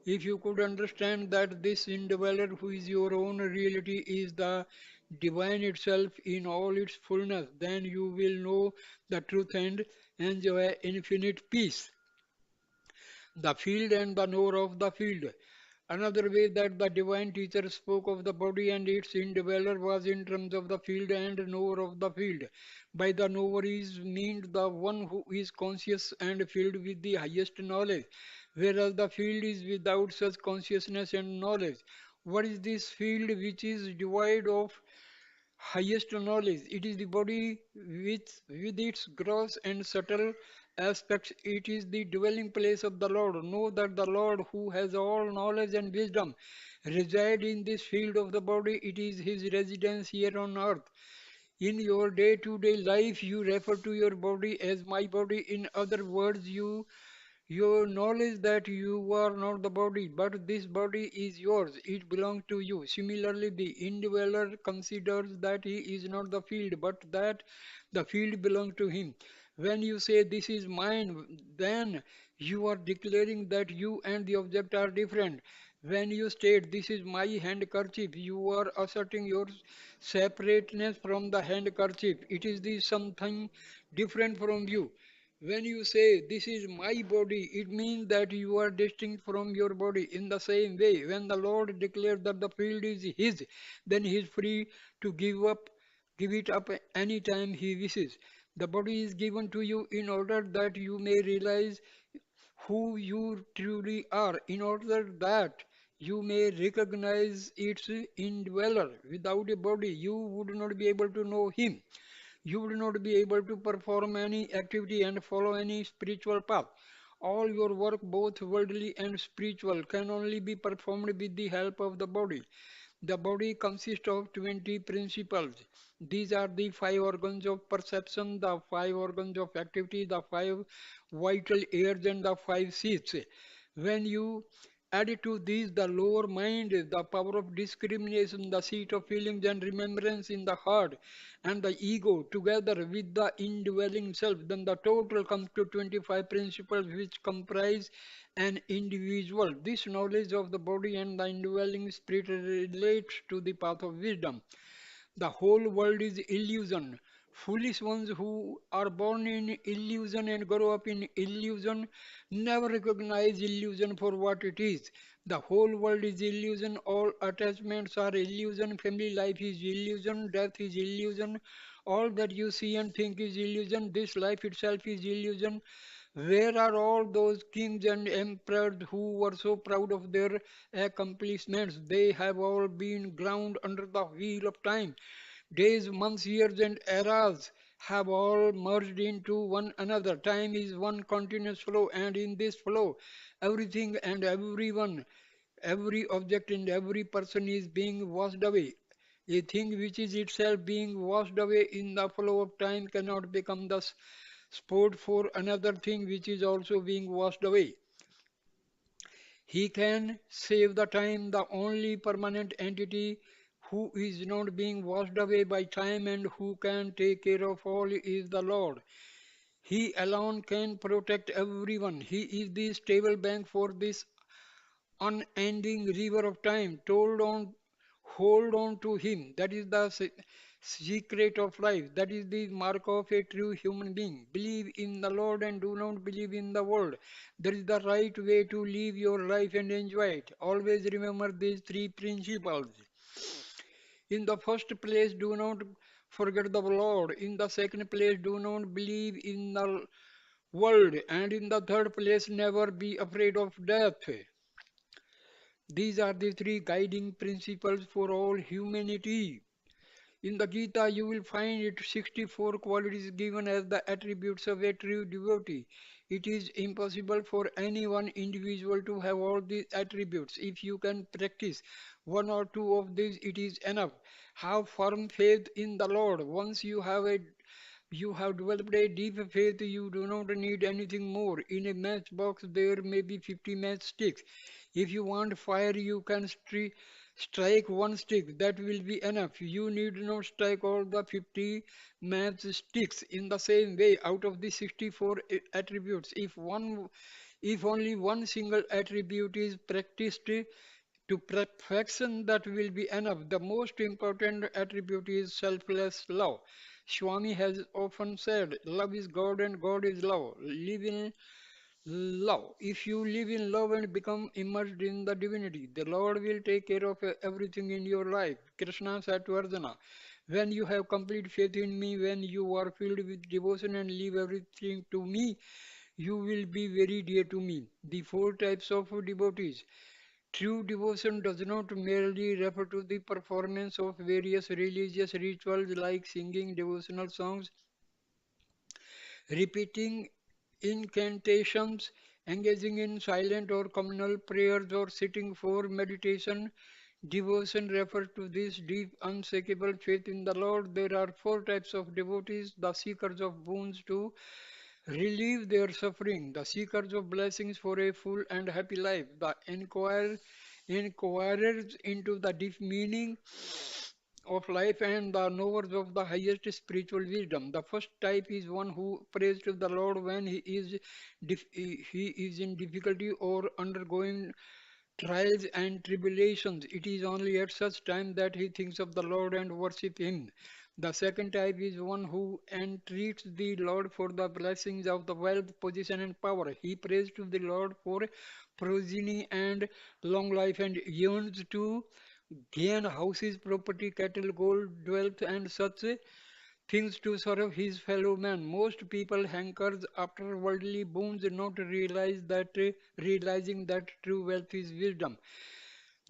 If you could understand that this indweller, who is your own reality, is the divine itself in all its fullness, then you will know the truth and enjoy infinite peace. The field and the knower of the field. Another way that the divine teacher spoke of the body and its indweller was in terms of the field and knower of the field. By the knower is meant the one who is conscious and filled with the highest knowledge, whereas the field is without such consciousness and knowledge. What is this field which is devoid of highest knowledge? It is the body with its gross and subtle aspects. It is the dwelling place of the Lord. Know that the Lord, who has all knowledge and wisdom, reside in this field of the body. It is his residence here on earth. In your day-to-day life, you refer to your body as my body. In other words, you knowledge that you are not the body, but this body is yours. It belongs to you. Similarly, the indweller considers that he is not the field, but that the field belongs to him. When you say this is mine, then you are declaring that you and the object are different. When you state this is my handkerchief, you are asserting your separateness from the handkerchief. It is the something different from you. When you say, this is my body, it means that you are distinct from your body. In the same way, when the Lord declares that the field is His, then He is free to give it up any time He wishes. The body is given to you in order that you may realize who you truly are, in order that you may recognize its indweller. Without a body, you would not be able to know Him. You will not be able to perform any activity and follow any spiritual path. All your work, both worldly and spiritual, can only be performed with the help of the body. The body consists of 20 principles. These are the five organs of perception, the five organs of activity, the five vital airs, and the five seats. When you add to these the lower mind, the power of discrimination, the seat of feelings and remembrance in the heart, and the ego together with the indwelling self, then the total comes to 25 principles which comprise an individual. This knowledge of the body and the indwelling spirit relates to the path of wisdom. The whole world is illusion. Foolish ones who are born in illusion and grow up in illusion never recognize illusion for what it is. The whole world is illusion. All attachments are illusion. Family life is illusion. Death is illusion. All that you see and think is illusion. This life itself is illusion. Where are all those kings and emperors who were so proud of their accomplishments? They have all been ground under the wheel of time. Days, months, years, and eras have all merged into one another. Time is one continuous flow, and in this flow, everything and everyone Every object and every person is being washed away. A thing which is itself being washed away in the flow of time cannot become the sport for another thing which is also being washed away. He can save the time. The only permanent entity who is not being washed away by time and who can take care of all is the Lord. He alone can protect everyone. He is the stable bank for this unending river of time. Hold on to Him. That is the secret of life. That is the mark of a true human being. Believe in the Lord and do not believe in the world. That is the right way to live your life and enjoy it. Always remember these three principles. In the first place, do not forget the Lord. In the second place, do not believe in the world. And in the third place, never be afraid of death. These are the three guiding principles for all humanity. In the Gita, you will find it 64 qualities given as the attributes of a true devotee. It is impossible for any one individual to have all these attributes. If you can practice one or two of these, it is enough. Have firm faith in the Lord. Once you have developed a deep faith, you do not need anything more. In a matchbox, there may be 50 matchsticks. If you want fire, you can strike one stick. That will be enough. You need not strike all the 50 matchsticks. In the same way, out of the 64 attributes, if only one single attribute is practiced to perfection, that will be enough. The most important attribute is selfless love. Swami has often said, love is God and God is love. Live in love. If you live in love and become immersed in the divinity, the Lord will take care of everything in your life. Krishna said to Arjuna, when you have complete faith in me, when you are filled with devotion and leave everything to me, you will be very dear to me. The four types of devotees. True devotion does not merely refer to the performance of various religious rituals like singing devotional songs, repeating incantations, engaging in silent or communal prayers, or sitting for meditation. Devotion refers to this deep, unshakable faith in the Lord. There are four types of devotees: the seekers of boons to relieve their suffering, the seekers of blessings for a full and happy life, the inquirers into the deep meaning of life, and the knowers of the highest spiritual wisdom. The first type is one who prays to the Lord when he is in difficulty or undergoing trials and tribulations. It is only at such time that he thinks of the Lord and worship him. The second type is one who entreats the Lord for the blessings of the wealth, position, and power. He prays to the Lord for progeny and long life and yearns to gain houses, property, cattle, gold, wealth, and such things to serve his fellow man. Most people hankers after worldly boons, not realizing that true wealth is wisdom,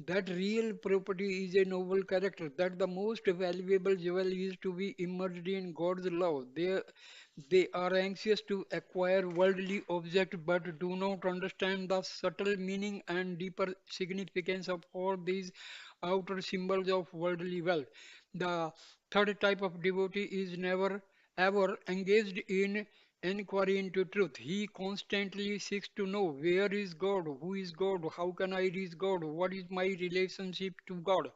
that real property is a noble character, that the most valuable jewel is to be immersed in God's love. They are anxious to acquire worldly objects but do not understand the subtle meaning and deeper significance of all these outer symbols of worldly wealth. The third type of devotee is never ever engaged in inquiry into truth. He constantly seeks to know where is God, who is God, how can I reach God, what is my relationship to God,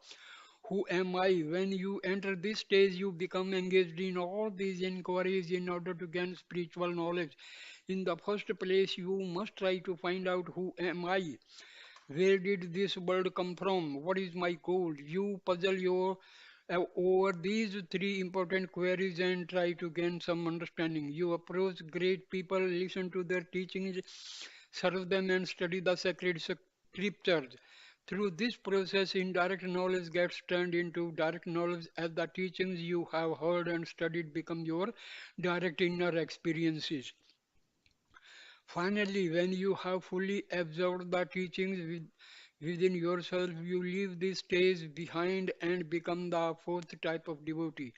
who am I? When you enter this stage, you become engaged in all these inquiries in order to gain spiritual knowledge. In the first place, you must try to find out who am I? Where did this world come from? What is my goal? You puzzle over these three important queries and try to gain some understanding. You approach great people, listen to their teachings, serve them, and study the sacred scriptures. Through this process, indirect knowledge gets turned into direct knowledge as the teachings you have heard and studied become your direct inner experiences. Finally, when you have fully absorbed the teachings within yourself, you leave this stage behind and become the fourth type of devotee,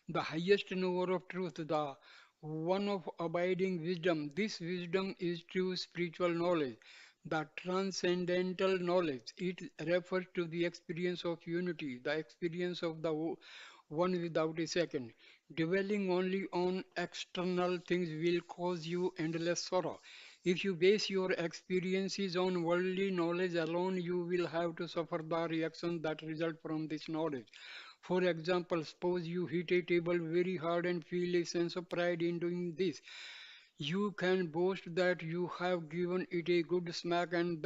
the highest knower of truth, the one of abiding wisdom. This wisdom is true spiritual knowledge. The transcendental knowledge, it refers to the experience of unity, the experience of the one without a second. Dwelling only on external things will cause you endless sorrow. If you base your experiences on worldly knowledge alone, you will have to suffer the reactions that result from this knowledge. For example, suppose you hit a table very hard and feel a sense of pride in doing this. You can boast that you have given it a good smack and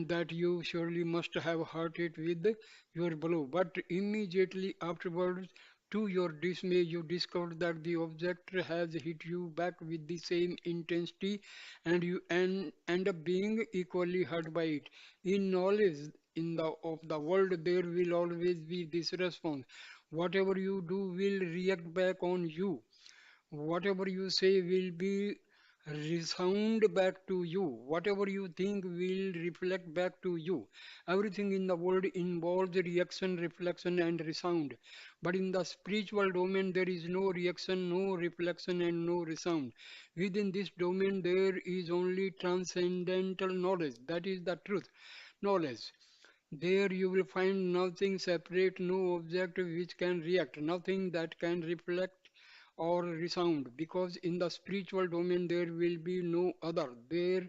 that you surely must have hurt it with your blow. But immediately afterwards, to your dismay, you discover that the object has hit you back with the same intensity and you end up being equally hurt by it. In knowledge of the world, there will always be this response. Whatever you do will react back on you. Whatever you say will be resound back to you. Whatever you think will reflect back to you. Everything in the world involves reaction, reflection, and resound. But in the spiritual domain, there is no reaction, no reflection, and no resound. Within this domain, there is only transcendental knowledge. That is the truth. Knowledge. There you will find nothing separate, no object which can react, nothing that can reflect or resound, because in the spiritual domain there will be no other. There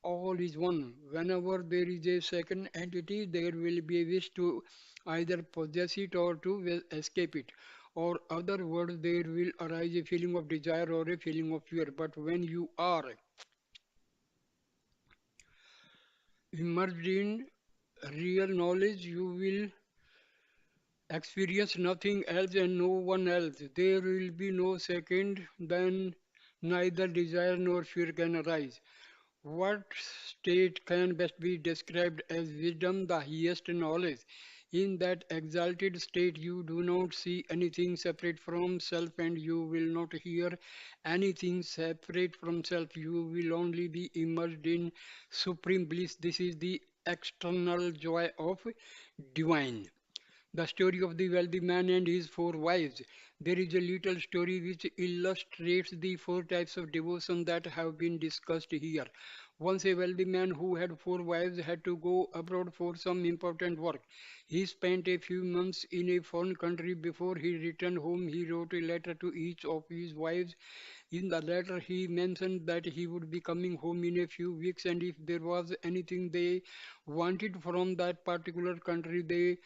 all is one. Whenever there is a second entity, there will be a wish to either possess it or to escape it. Or other words, there will arise a feeling of desire or a feeling of fear. But when you are immersed in real knowledge, you will experience nothing else and no one else. There will be no second, then neither desire nor fear can arise. What state can best be described as wisdom, the highest knowledge? In that exalted state, you do not see anything separate from self, and you will not hear anything separate from self. You will only be immersed in supreme bliss. This is the external joy of divine. The story of the wealthy man and his four wives. There is a little story which illustrates the four types of devotion that have been discussed here. Once a wealthy man who had four wives had to go abroad for some important work. He spent a few months in a foreign country. Before he returned home, he wrote a letter to each of his wives. In the letter, he mentioned that he would be coming home in a few weeks, and if there was anything they wanted from that particular country, they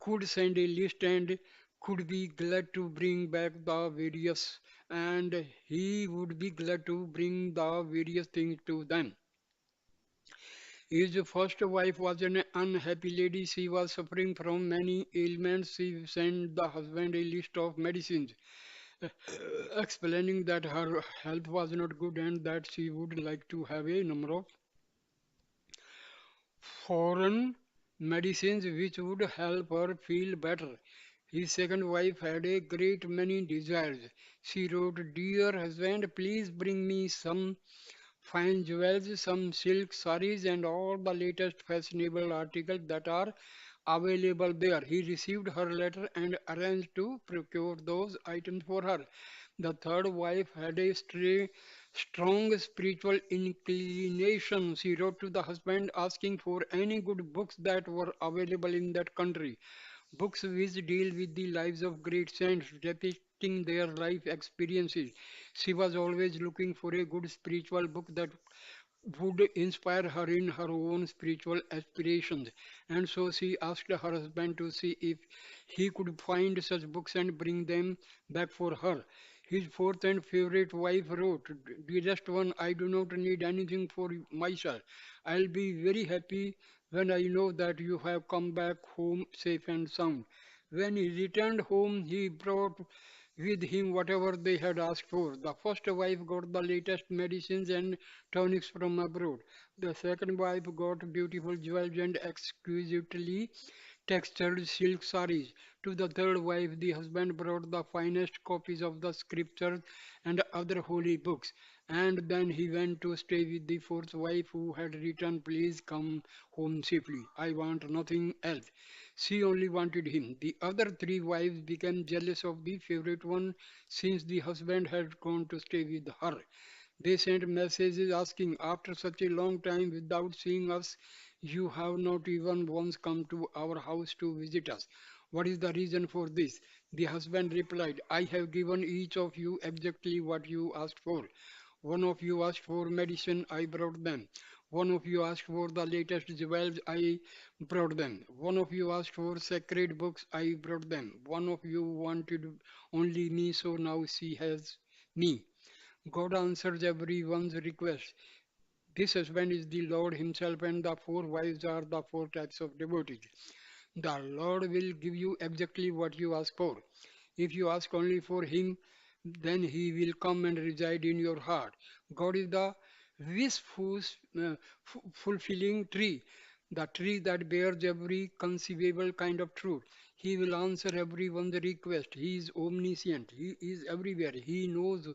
could send a list and could be glad to bring back the various and he would be glad to bring the various things to them. His first wife was an unhappy lady. She was suffering from many ailments. She sent the husband a list of medicines, explaining that her health was not good and that she would like to have a number of foreign medicines which would help her feel better. His second wife had a great many desires. She wrote, "Dear husband, please bring me some fine jewels, some silk saris, and all the latest fashionable articles that are available there." He received her letter and arranged to procure those items for her. The third wife had a strong spiritual inclination. She wrote to the husband asking for any good books that were available in that country. Books which deal with the lives of great saints, depicting their life experiences. She was always looking for a good spiritual book that would inspire her in her own spiritual aspirations. And so she asked her husband to see if he could find such books and bring them back for her. His fourth and favorite wife wrote, "Dearest one, I do not need anything for myself. I'll be very happy when I know that you have come back home safe and sound." When he returned home, he brought with him whatever they had asked for. The first wife got the latest medicines and tonics from abroad. The second wife got beautiful jewels and exquisitely textured silk saris. To the third wife, the husband brought the finest copies of the scriptures and other holy books. And then he went to stay with the fourth wife who had written, "Please come home safely. I want nothing else." She only wanted him. The other three wives became jealous of the favorite one since the husband had gone to stay with her. They sent messages asking, after such a long time without seeing us, you have not even once come to our house to visit us. What is the reason for this? The husband replied, I have given each of you exactly what you asked for. One of you asked for medicine, I brought them. One of you asked for the latest jewels, I brought them. One of you asked for sacred books, I brought them. One of you wanted only me, so now she has me. God answers everyone's request. This husband is the Lord Himself, and the four wives are the four types of devotees. The Lord will give you exactly what you ask for. If you ask only for Him, then He will come and reside in your heart. God is the wishful, fulfilling tree, the tree that bears every conceivable kind of truth. He will answer everyone's request. He is omniscient. He is everywhere. He knows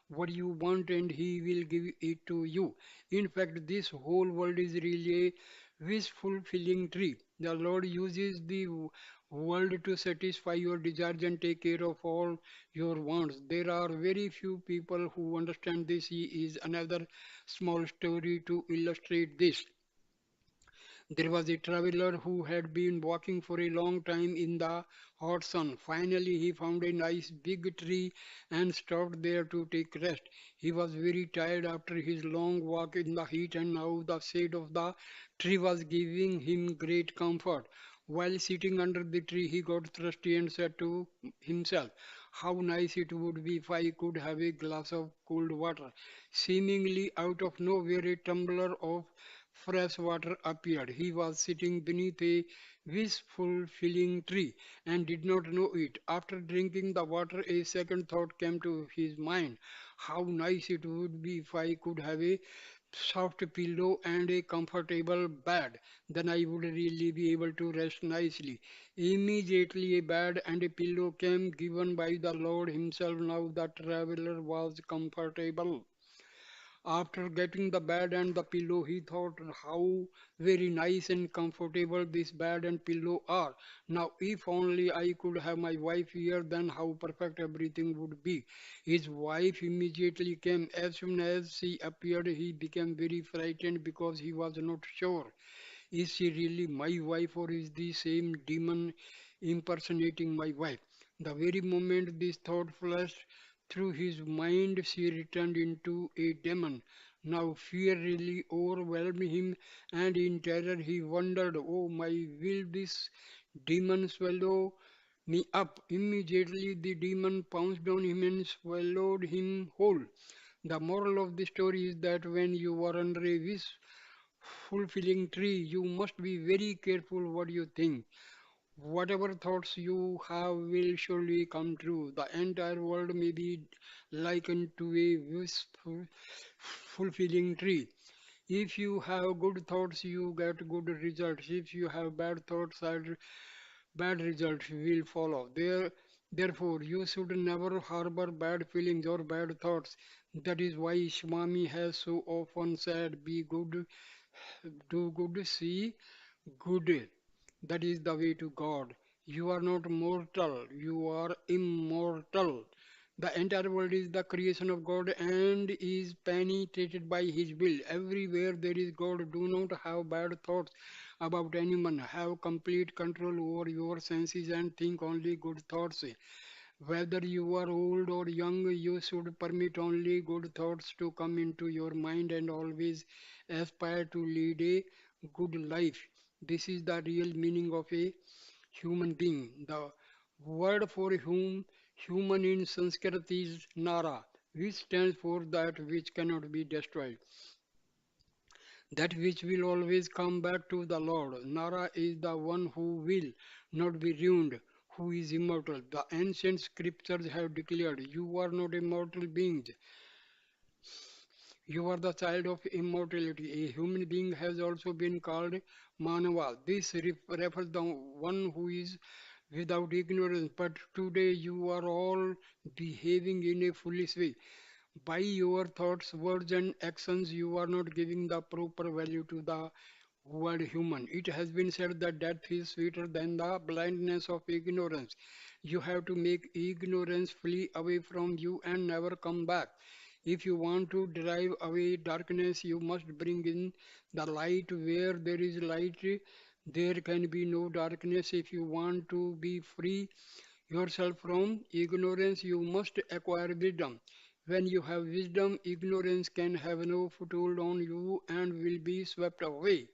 what you want and He will give it to you. In fact, this whole world is really a wish fulfilling tree. The Lord uses the world to satisfy your desires and take care of all your wants. There are very few people who understand this. He is another small story to illustrate this. There was a traveler who had been walking for a long time in the hot sun. Finally, he found a nice big tree and stopped there to take rest. He was very tired after his long walk in the heat, and now the shade of the tree was giving him great comfort. While sitting under the tree, he got thirsty and said to himself, how nice it would be if I could have a glass of cold water. Seemingly out of nowhere, a tumbler of fresh water appeared. He was sitting beneath a wish-fulfilling tree and did not know it. After drinking the water, a second thought came to his mind. How nice it would be if I could have a soft pillow and a comfortable bed. Then I would really be able to rest nicely. Immediately a bed and a pillow came given by the Lord Himself. Now the traveler was comfortable. After getting the bed and the pillow, he thought how very nice and comfortable this bed and pillow are. Now, if only I could have my wife here, then how perfect everything would be. His wife immediately came. As soon as she appeared, he became very frightened because he was not sure. Is she really my wife or is the same demon impersonating my wife? The very moment this thought flashed through his mind, she returned into a demon. Now fear really overwhelmed him, and in terror he wondered, oh my, will this demon swallow me up? Immediately the demon pounced on him and swallowed him whole. The moral of the story is that when you are under a wish fulfilling tree, you must be very careful what you think. Whatever thoughts you have will surely come true. The entire world may be likened to a wishful, fulfilling tree. If you have good thoughts, you get good results. If you have bad thoughts, bad results will follow. Therefore, you should never harbor bad feelings or bad thoughts. That is why Swami has so often said, be good, do good, see good. That is the way to God. You are not mortal, you are immortal. The entire world is the creation of God and is penetrated by His will. Everywhere there is God. Do not have bad thoughts about anyone. Have complete control over your senses and think only good thoughts. Whether you are old or young, you should permit only good thoughts to come into your mind and always aspire to lead a good life. This is the real meaning of a human being. The word for human in Sanskrit is Nara, which stands for that which cannot be destroyed, that which will always come back to the Lord. Nara is the one who will not be ruined, who is immortal. The ancient scriptures have declared, you are not immortal beings, you are the child of immortality. A human being has also been called Manava. This refers the one who is without ignorance. But today you are all behaving in a foolish way. By your thoughts, words, and actions, you are not giving the proper value to the word human. It has been said that death is sweeter than the blindness of ignorance. You have to make ignorance flee away from you and never come back. If you want to drive away darkness, you must bring in the light. Where there is light, there can be no darkness. If you want to be free yourself from ignorance, you must acquire wisdom. When you have wisdom, ignorance can have no foothold on you and will be swept away.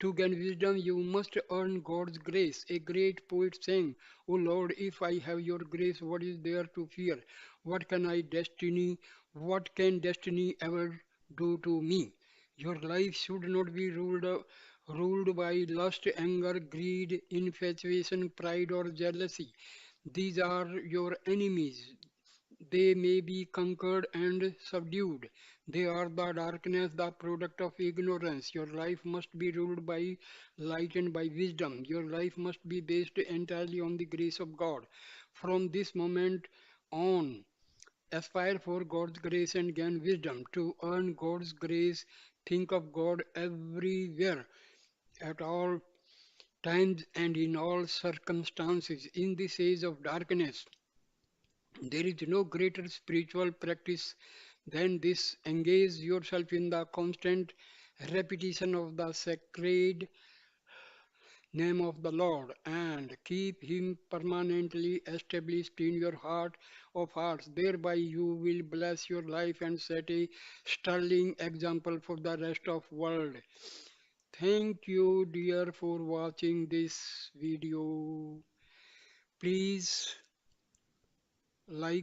To gain wisdom, you must earn God's grace. A great poet sang, O Lord, if I have your grace, what is there to fear? What can I destiny? What can destiny ever do to me? Your life should not be ruled by lust, anger, greed, infatuation, pride, or jealousy. These are your enemies. They may be conquered and subdued. They are the darkness, the product of ignorance. Your life must be ruled by light and by wisdom. Your life must be based entirely on the grace of God. From this moment on, aspire for God's grace and gain wisdom. To earn God's grace, think of God everywhere, at all times, and in all circumstances. In this age of darkness, there is no greater spiritual practice than this. Engage yourself in the constant repetition of the sacred name of the Lord and keep Him permanently established in your heart of hearts. Thereby you will bless your life and set a sterling example for the rest of world. Thank you dear for watching this video. Please like